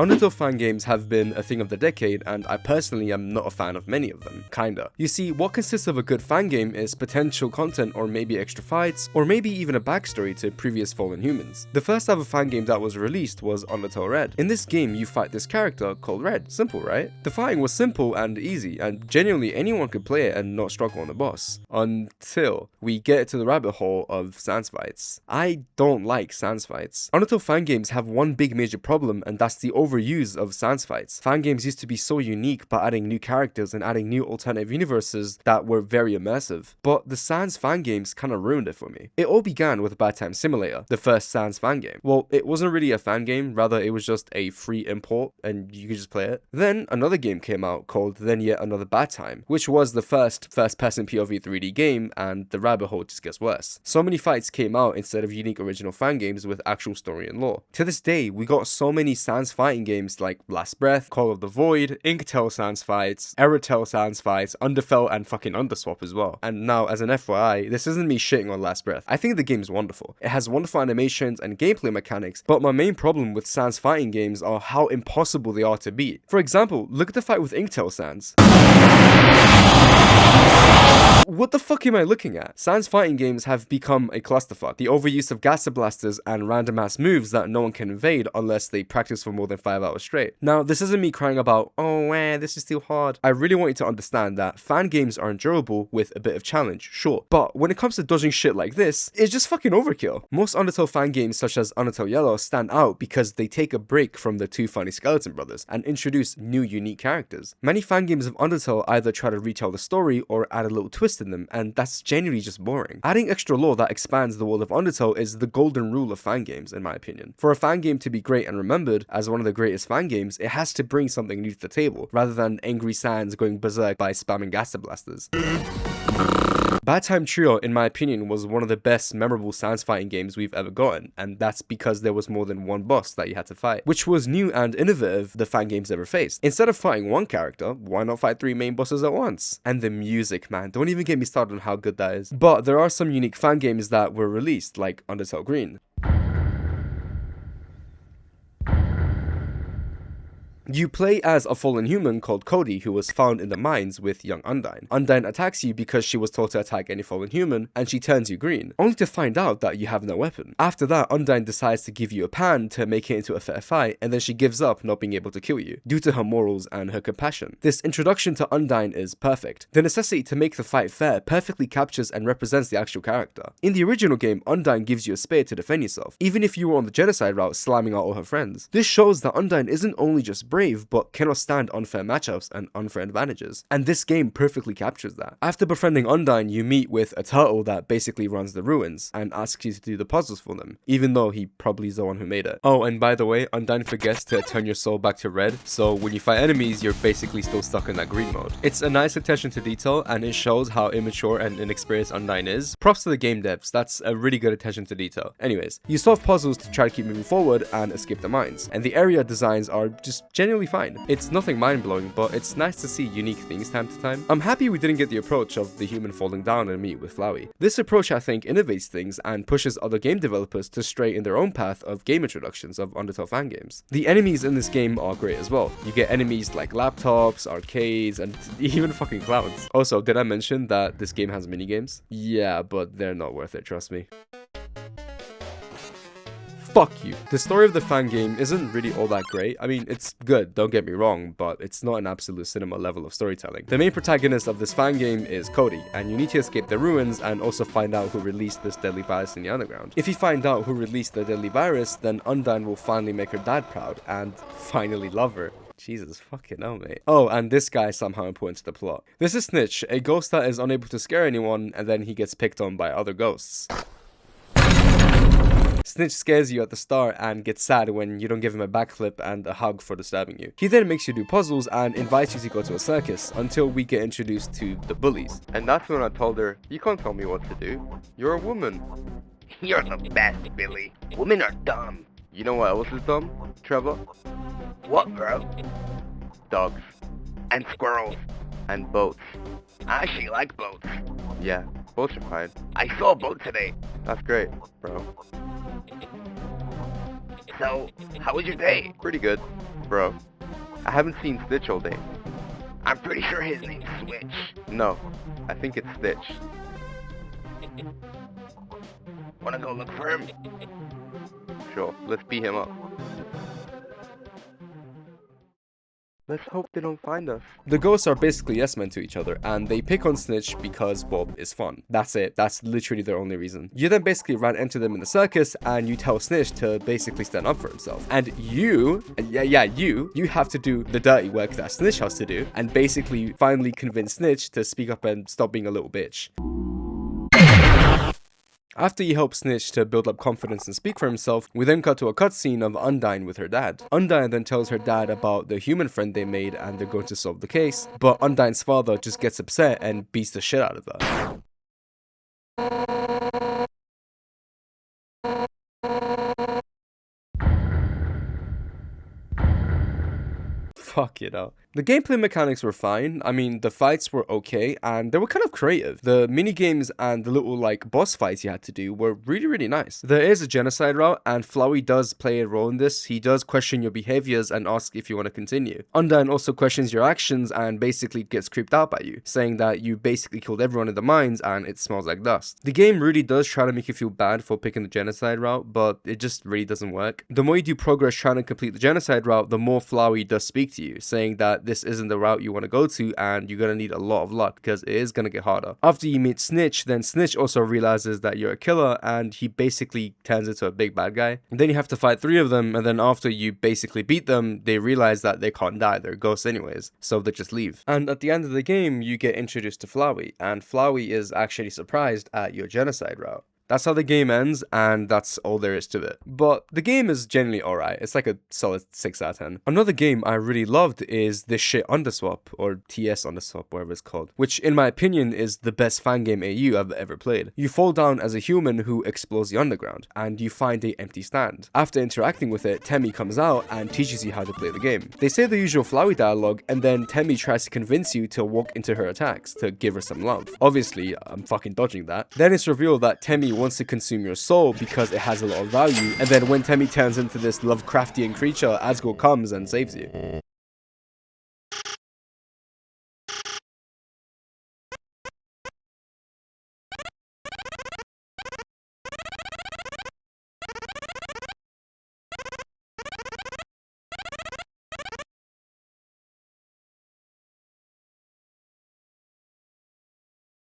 Undertale fan games have been a thing of the decade, and I personally am not a fan of many of them, kinda. You see, what consists of a good fan game is potential content or maybe extra fights, or maybe even a backstory to previous fallen humans. The first ever fan game that was released was Undertale Red. In this game, you fight this character called Red. Simple, right? The fighting was simple and easy, and genuinely anyone could play it and not struggle on the boss. Until we get to the rabbit hole of Sans fights. I don't like Sans fights. Undertale fan games have one big major problem, and that's the overuse of Sans fights. Fan games used to be so unique by adding new characters and adding new alternative universes that were very immersive, but the Sans fan games kinda ruined it for me. It all began with Bad Time Simulator, the first Sans fan game. Well, it wasn't really a fan game, rather it was just a free import and you could just play it. Then another game came out called Then Yet Another Bad Time, which was the first-person POV 3D game, and the rabbit hole just gets worse. So many fights came out instead of unique original fan games with actual story and lore. To this day, we got so many Sans fighting games like Last Breath, Call of the Void, Inktel Sans fights, Eratel Sans fights, Underfell, and fucking Underswap as well. And now, as an FYI, this isn't me shitting on Last Breath. I think the game is wonderful. It has wonderful animations and gameplay mechanics, but my main problem with Sans fighting games are how impossible they are to beat. For example, look at the fight with Inktel Sans. What the fuck am I looking at? Sans fighting games have become a clusterfuck. The overuse of gaster blasters and random ass moves that no one can evade unless they practice for more than 5 hours straight. Now, this isn't me crying about, oh man, this is too hard. I really want you to understand that fan games are enjoyable with a bit of challenge, sure. But when it comes to dodging shit like this, it's just fucking overkill. Most Undertale fan games such as Undertale Yellow stand out because they take a break from the two funny skeleton brothers and introduce new unique characters. Many fan games of Undertale either try to retell the story or add a little twist in them, and that's genuinely just boring. Adding extra lore that expands the world of Undertale is the golden rule of fan games, in my opinion. For a fan game to be great and remembered as one of the greatest fan games, it has to bring something new to the table, rather than Angry Sans going berserk by spamming gaster blasters. Bad Time Trio, in my opinion, was one of the best memorable Sans fighting games we've ever gotten, and that's because there was more than one boss that you had to fight, which was new and innovative the fan games ever faced. Instead of fighting one character, why not fight 3 main bosses at once? And the music, man, don't even get me started on how good that is. But there are some unique fan games that were released, like Undertale Green. You play as a fallen human called Cody who was found in the mines with young Undyne. Undyne attacks you because she was told to attack any fallen human, and she turns you green, only to find out that you have no weapon. After that, Undyne decides to give you a pan to make it into a fair fight, and then she gives up not being able to kill you, due to her morals and her compassion. This introduction to Undyne is perfect. The necessity to make the fight fair perfectly captures and represents the actual character. In the original game, Undyne gives you a spear to defend yourself, even if you were on the genocide route slamming out all her friends. This shows that Undyne isn't only just brave, but cannot stand unfair matchups and unfair advantages. And this game perfectly captures that. After befriending Undyne, you meet with a turtle that basically runs the ruins and asks you to do the puzzles for them, even though he probably is the one who made it. Oh, and by the way, Undyne forgets to turn your soul back to red, so when you fight enemies, you're basically still stuck in that green mode. It's a nice attention to detail, and it shows how immature and inexperienced Undyne is. Props to the game devs, that's a really good attention to detail. Anyways, you solve puzzles to try to keep moving forward and escape the mines, and the area designs are just genuinely fine. It's nothing mind-blowing, but it's nice to see unique things time to time. I'm happy we didn't get the approach of the human falling down and meet with Flowey. This approach, I think, innovates things and pushes other game developers to stray in their own path of game introductions of Undertale fan games. The enemies in this game are great as well. You get enemies like laptops, arcades, and even fucking clowns. Also, did I mention that this game has minigames? Yeah, but they're not worth it, trust me. Fuck you. The story of the fan game isn't really all that great. I mean, it's good, don't get me wrong, but it's not an absolute cinema level of storytelling. The main protagonist of this fan game is Cody, and you need to escape the ruins and also find out who released this deadly virus in the underground. If you find out who released the deadly virus, then Undyne will finally make her dad proud and finally love her. Jesus fucking hell, mate. Oh, and this guy is somehow important to the plot. This is Snitch, a ghost that is unable to scare anyone, and then he gets picked on by other ghosts. Snitch scares you at the start and gets sad when you don't give him a backflip and a hug for disturbing you. He then makes you do puzzles and invites you to go to a circus until we get introduced to the bullies. And that's when I told her, you can't tell me what to do. You're a woman. You're the best, Billy. Women are dumb. You know what else is dumb, Trevor? What, bro? Dogs. And squirrels. And boats. I actually like boats. Yeah, boats are fine. I saw a boat today. That's great, bro. So, how was your day? Pretty good, bro. I haven't seen Stitch all day. I'm pretty sure his name's Switch. No, I think it's Stitch. Wanna go look for him? Sure, let's beat him up. Let's hope they don't find us. The ghosts are basically yes men to each other, and they pick on Snitch because Bob is fun. That's it. That's literally their only reason. You then basically ran into them in the circus, and you tell Snitch to basically stand up for himself. And you have to do the dirty work that Snitch has to do, and basically finally convince Snitch to speak up and stop being a little bitch. After you help Snitch to build up confidence and speak for himself, we then cut to a cutscene of Undyne with her dad. Undyne then tells her dad about the human friend they made and they're going to solve the case, but Undyne's father just gets upset and beats the shit out of her. Fuck it up. The gameplay mechanics were fine. I mean, the fights were okay, and they were kind of creative. The minigames and the little, boss fights you had to do were really, really nice. There is a genocide route, and Flowey does play a role in this. He does question your behaviors and ask if you want to continue. Undyne also questions your actions and basically gets creeped out by you, saying that you basically killed everyone in the mines and it smells like dust. The game really does try to make you feel bad for picking the genocide route, but it just really doesn't work. The more you do progress trying to complete the genocide route, the more Flowey does speak to you, saying that this isn't the route you want to go to and you're going to need a lot of luck because it is going to get harder. After you meet Snitch, then Snitch also realizes that you're a killer and he basically turns into a big bad guy. And then you have to fight 3 of them, and then after you basically beat them, they realize that they can't die, they're ghosts anyways, so they just leave. And at the end of the game, you get introduced to Flowey, and Flowey is actually surprised at your genocide route. That's how the game ends, and that's all there is to it. But the game is generally alright. It's like a solid 6 out of 10. Another game I really loved is This Shit Underswap, or TS Underswap, whatever it's called, which in my opinion is the best Fangame AU I've ever played. You fall down as a human who explores the underground, and you find an empty stand. After interacting with it, Temmie comes out and teaches you how to play the game. They say the usual Flowey dialogue, and then Temmie tries to convince you to walk into her attacks to give her some love. Obviously, I'm fucking dodging that. Then it's revealed that Temmie wants to consume your soul because it has a lot of value, and then when Temmie turns into this Lovecraftian creature, Asgore comes and saves you.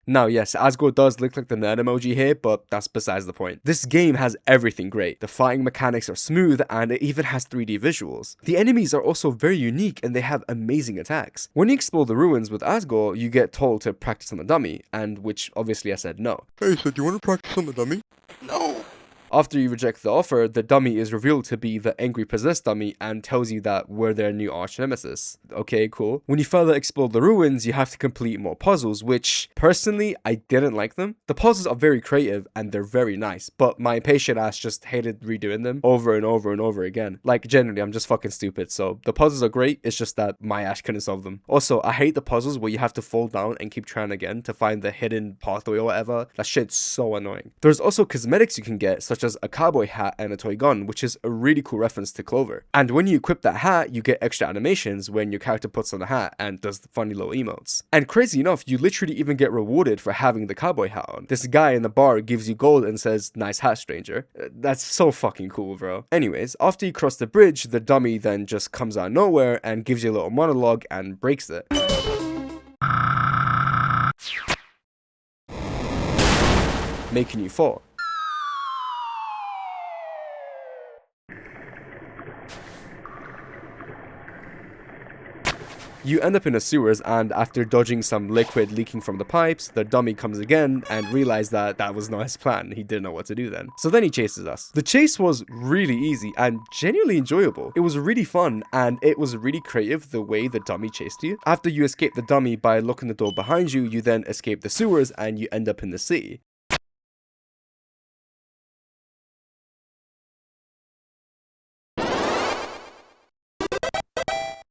Now, yes, Asgore does look like the nerd emoji here, but that's besides the point. This game has everything great. The fighting mechanics are smooth, and it even has 3D visuals. The enemies are also very unique, and they have amazing attacks. When you explore the ruins with Asgore, you get told to practice on the dummy, and which obviously I said no. Hey, so do you want to practice on the dummy? No. After you reject the offer, the dummy is revealed to be the angry possessed dummy and tells you that we're their new arch nemesis. Okay, cool. When you further explore the ruins, you have to complete more puzzles, which, personally, I didn't like them. The puzzles are very creative and they're very nice, but my impatient ass just hated redoing them over and over and over again. Like, generally, I'm just fucking stupid, so the puzzles are great, it's just that my ass couldn't solve them. Also, I hate the puzzles where you have to fall down and keep trying again to find the hidden pathway or whatever. That shit's so annoying. There's also cosmetics you can get, such as a cowboy hat and a toy gun, which is a really cool reference to Clover. And when you equip that hat, you get extra animations when your character puts on the hat and does the funny little emotes. And crazy enough, you literally even get rewarded for having the cowboy hat on. This guy in the bar gives you gold and says, "Nice hat, stranger." That's so fucking cool, bro. Anyways, after you cross the bridge, the dummy then just comes out of nowhere and gives you a little monologue and breaks it, making you fall. You end up in the sewers, and after dodging some liquid leaking from the pipes, the dummy comes again and realizes that that was not his plan. He didn't know what to do then. So then he chases us. The chase was really easy and genuinely enjoyable. It was really fun, and it was really creative the way the dummy chased you. After you escape the dummy by locking the door behind you, you then escape the sewers and you end up in the city.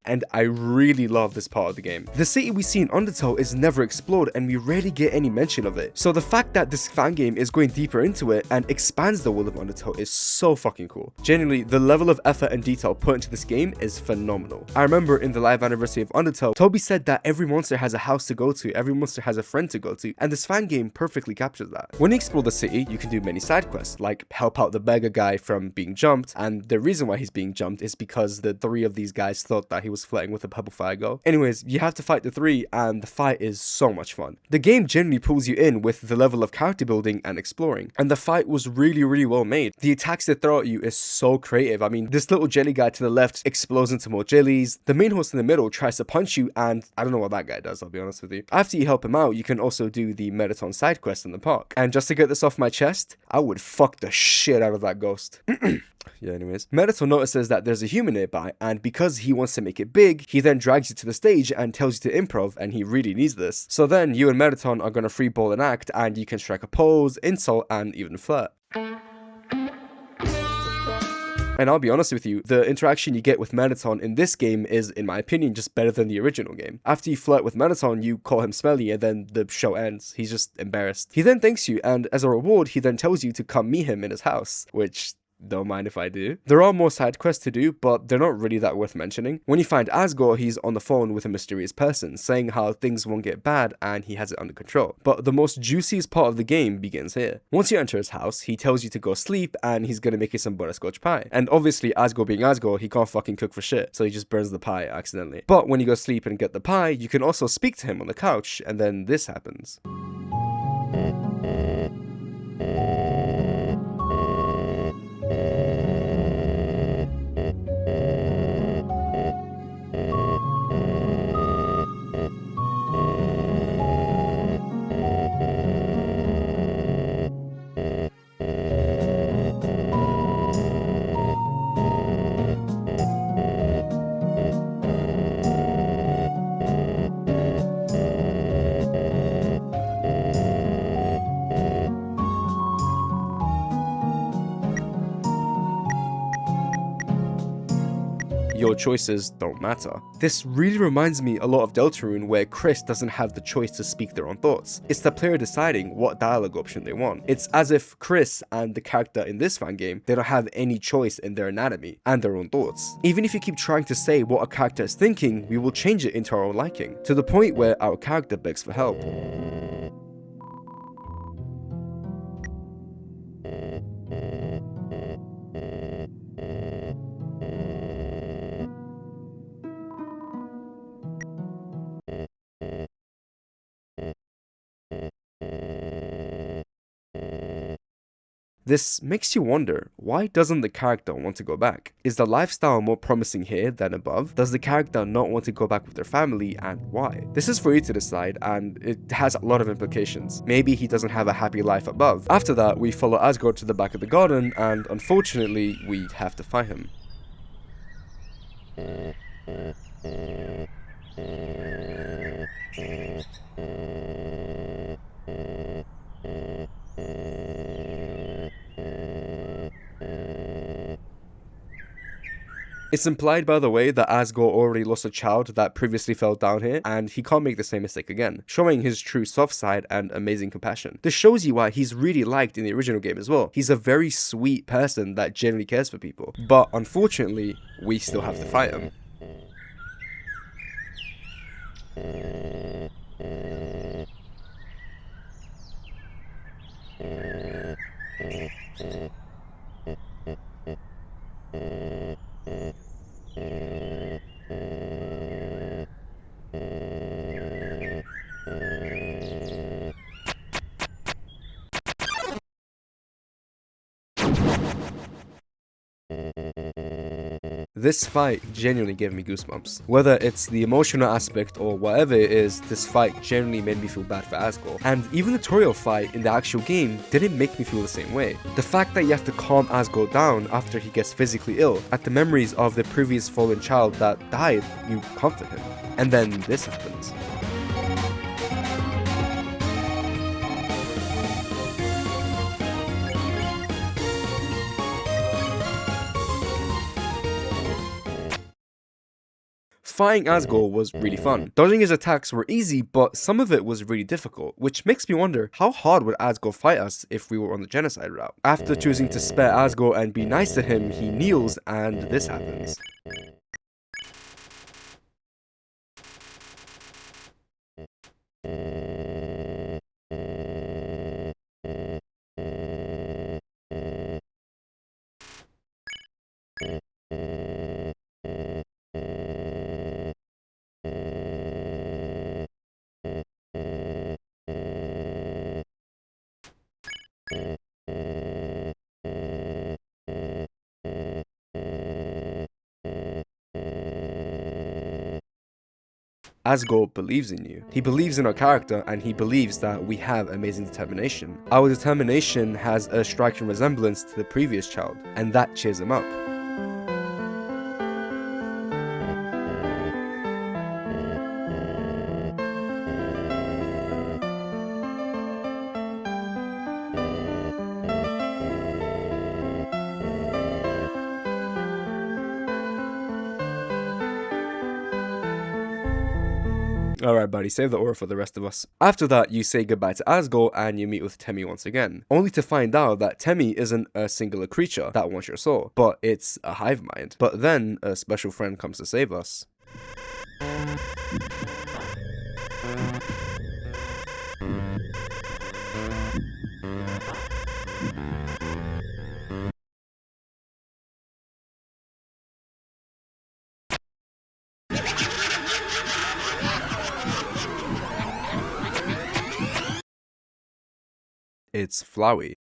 and I really love this part of the game. The city we see in Undertale is never explored, and we rarely get any mention of it. So the fact that this Fangame is going deeper into it and expands the world of Undertale is so fucking cool. Genuinely, the level of effort and detail put into this game is phenomenal. I remember in the live anniversary of Undertale, Toby said that every monster has a house to go to, every monster has a friend to go to, and this Fangame perfectly captures that. When you explore the city, you can do many side quests, like help out the beggar guy from being jumped, and the reason why he's being jumped is because the three of these guys thought that he was flirting with a purple fire girl. Anyways, you have to fight the three, and the fight is so much fun. The game generally pulls you in with the level of character building and exploring, and the fight was really well made. The attacks they throw at you is so creative. I mean, this little jelly guy to the left explodes into more jellies, the main horse in the middle tries to punch you, and I don't know what that guy does, I'll be honest with you. After you help him out, you can also do the Mettaton side quest in the park. And just to get this off my chest, I would fuck the shit out of that ghost. Yeah, anyways. Mettaton notices that there's a human nearby, and because he wants to make it big, he then drags you to the stage and tells you to improv, and he really needs this. So then you and Mettaton are gonna freeball an act, and you can strike a pose, insult, and even flirt. And I'll be honest with you, the interaction you get with Mettaton in this game is, in my opinion, just better than the original game. After you flirt with Mettaton, you call him smelly, and then the show ends. He's just embarrassed. He then thanks you, and as a reward, he then tells you to come meet him in his house, which... don't mind if I do. There are more side quests to do, but they're not really that worth mentioning. When you find Asgore, he's on the phone with a mysterious person, saying how things won't get bad and he has it under control. But the most juiciest part of the game begins here. Once you enter his house, he tells you to go sleep and he's gonna make you some butterscotch pie. And obviously, Asgore being Asgore, he can't fucking cook for shit, so he just burns the pie accidentally. But when you go sleep and get the pie, you can also speak to him on the couch, and then this happens. Your choices don't matter. This really reminds me a lot of Deltarune, where Chris doesn't have the choice to speak their own thoughts. It's the player deciding what dialogue option they want. It's as if Chris and the character in this fan game, they don't have any choice in their anatomy and their own thoughts. Even if you keep trying to say what a character is thinking, we will change it into our own liking, to the point where our character begs for help. This makes you wonder, why doesn't the character want to go back? Is the lifestyle more promising here than above? Does the character not want to go back with their family, and why? This is for you to decide, and it has a lot of implications. Maybe he doesn't have a happy life above. After that, we follow Asgore to the back of the garden, and unfortunately, we have to fight him. It's implied, by the way, that Asgore already lost a child that previously fell down here, and he can't make the same mistake again, showing his true soft side and amazing compassion. This shows you why he's really liked in the original game as well. He's a very sweet person that genuinely cares for people, but unfortunately, we still have to fight him. This fight genuinely gave me goosebumps. Whether it's the emotional aspect or whatever it is, this fight genuinely made me feel bad for Asgore. And even the tutorial fight in the actual game didn't make me feel the same way. The fact that you have to calm Asgore down after he gets physically ill, at the memories of the previous fallen child that died, you comfort him. And then this happens. Fighting Asgore was really fun. Dodging his attacks were easy, but some of it was really difficult, which makes me wonder, how hard would Asgore fight us if we were on the genocide route? After choosing to spare Asgore and be nice to him, he kneels and this happens. Asgore believes in you. He believes in our character and he believes that we have amazing determination. Our determination has a striking resemblance to the previous child, and that cheers him up. Alright buddy, save the aura for the rest of us. After that, you say goodbye to Asgore and you meet with Temmie once again, only to find out that Temmie isn't a singular creature that wants your soul, but it's a hive mind. But then, a special friend comes to save us. It's Flowey.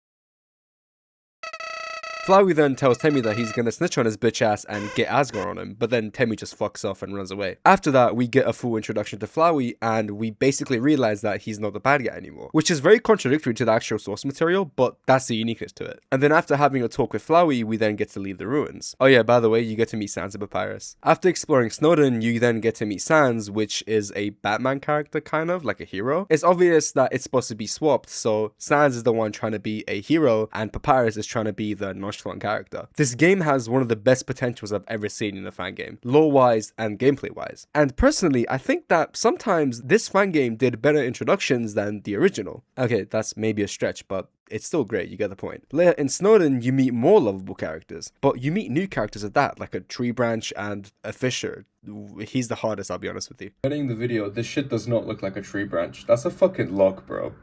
Flowey then tells Temmie that he's gonna snitch on his bitch ass and get Asgore on him, but then Temmie just fucks off and runs away. After that, we get a full introduction to Flowey, and we basically realize that he's not the bad guy anymore, which is very contradictory to the actual source material, but that's the uniqueness to it. And then after having a talk with Flowey, we then get to leave the ruins. Oh yeah, by the way, you get to meet Sans and Papyrus. After exploring Snowdin, you then get to meet Sans, which is a Batman character, kind of, like a hero. It's obvious that it's supposed to be swapped, so Sans is the one trying to be a hero, and Papyrus is trying to be the nonchalant character. This game has one of the best potentials I've ever seen in a fan game, lore-wise and gameplay-wise. And personally, I think that sometimes this fan game did better introductions than the original. Okay, that's maybe a stretch, but it's still great, you get the point. Later in Snowdin, you meet more lovable characters, but you meet new characters at that, like a tree branch and a fisher. He's the hardest, I'll be honest with you. Editing the video, this shit does not look like a tree branch. That's a fucking log, bro.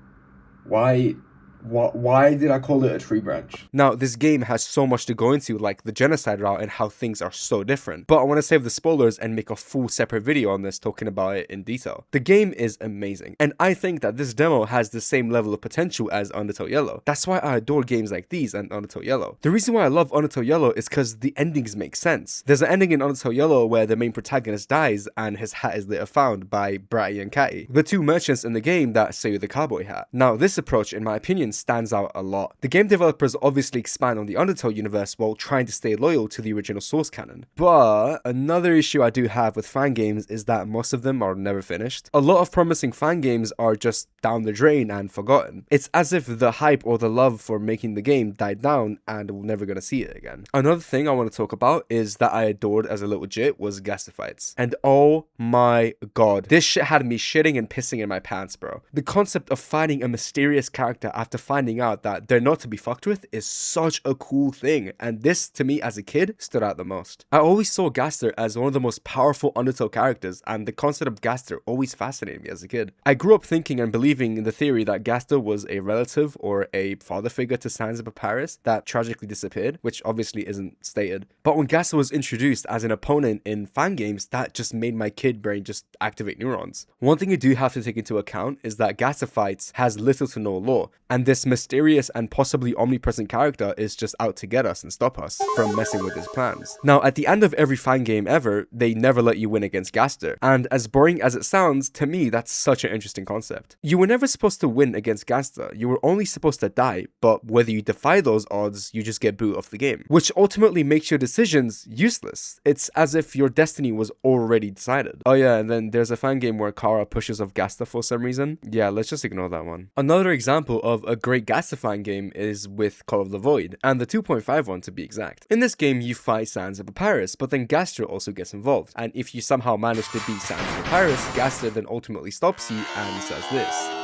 Why did I call it a tree branch? Now, this game has so much to go into, like the genocide route and how things are so different. But I want to save the spoilers and make a full separate video on this, talking about it in detail. The game is amazing, and I think that this demo has the same level of potential as Undertale Yellow. That's why I adore games like these and Undertale Yellow. The reason why I love Undertale Yellow is because the endings make sense. There's an ending in Undertale Yellow where the main protagonist dies and his hat is later found by Bratty and Catty, the two merchants in the game that sell you the cowboy hat. Now, this approach, in my opinion, stands out a lot. The game developers obviously expand on the Undertale universe while trying to stay loyal to the original source canon. But another issue I do have with fan games is that most of them are never finished. A lot of promising fan games are just down the drain and forgotten. It's as if the hype or the love for making the game died down and we're never gonna see it again. Another thing I want to talk about is that I adored as a little jit was Gaster fights. And oh my god, this shit had me shitting and pissing in my pants, bro. The concept of fighting a mysterious character after finding out that they're not to be fucked with is such a cool thing, and this, to me as a kid, stood out the most. I always saw Gaster as one of the most powerful Undertale characters, and the concept of Gaster always fascinated me as a kid. I grew up thinking and believing in the theory that Gaster was a relative or a father figure to Sans and Papyrus that tragically disappeared, which obviously isn't stated. But when Gaster was introduced as an opponent in fan games, that just made my kid brain just activate neurons. One thing you do have to take into account is that Gaster fights has little to no lore, and this mysterious and possibly omnipresent character is just out to get us and stop us from messing with his plans. Now, at the end of every fan game ever, they never let you win against Gaster, and as boring as it sounds, to me that's such an interesting concept. You were never supposed to win against Gaster, you were only supposed to die, but whether you defy those odds, you just get booted off the game, which ultimately makes your decisions useless. It's as if your destiny was already decided. Oh yeah, and then there's a fan game where Kara pushes off Gaster for some reason. Yeah, let's just ignore that one. Another example of a great gasifying game is with Call of the Void, and the 2.5 one to be exact. In this game, you fight Sans and Papyrus, but then Gaster also gets involved, and if you somehow manage to beat Sans and Papyrus, Gaster then ultimately stops you and says this.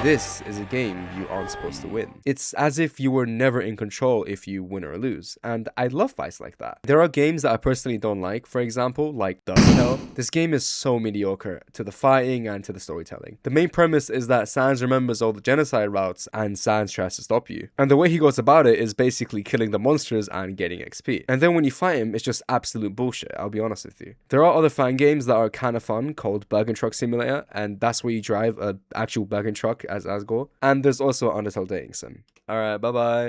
This is a game you aren't supposed to win. It's as if you were never in control if you win or lose, and I love fights like that. There are games that I personally don't like, for example, like Undertale. This game is so mediocre to the fighting and to the storytelling. The main premise is that Sans remembers all the genocide routes and Sans tries to stop you. And the way he goes about it is basically killing the monsters and getting XP. And then when you fight him, it's just absolute bullshit, I'll be honest with you. There are other fan games that are kind of fun called Bergen Truck Simulator, and that's where you drive an actual Bergen truck as Asgore. And there's also Undertale Dating Sim. Alright, bye bye.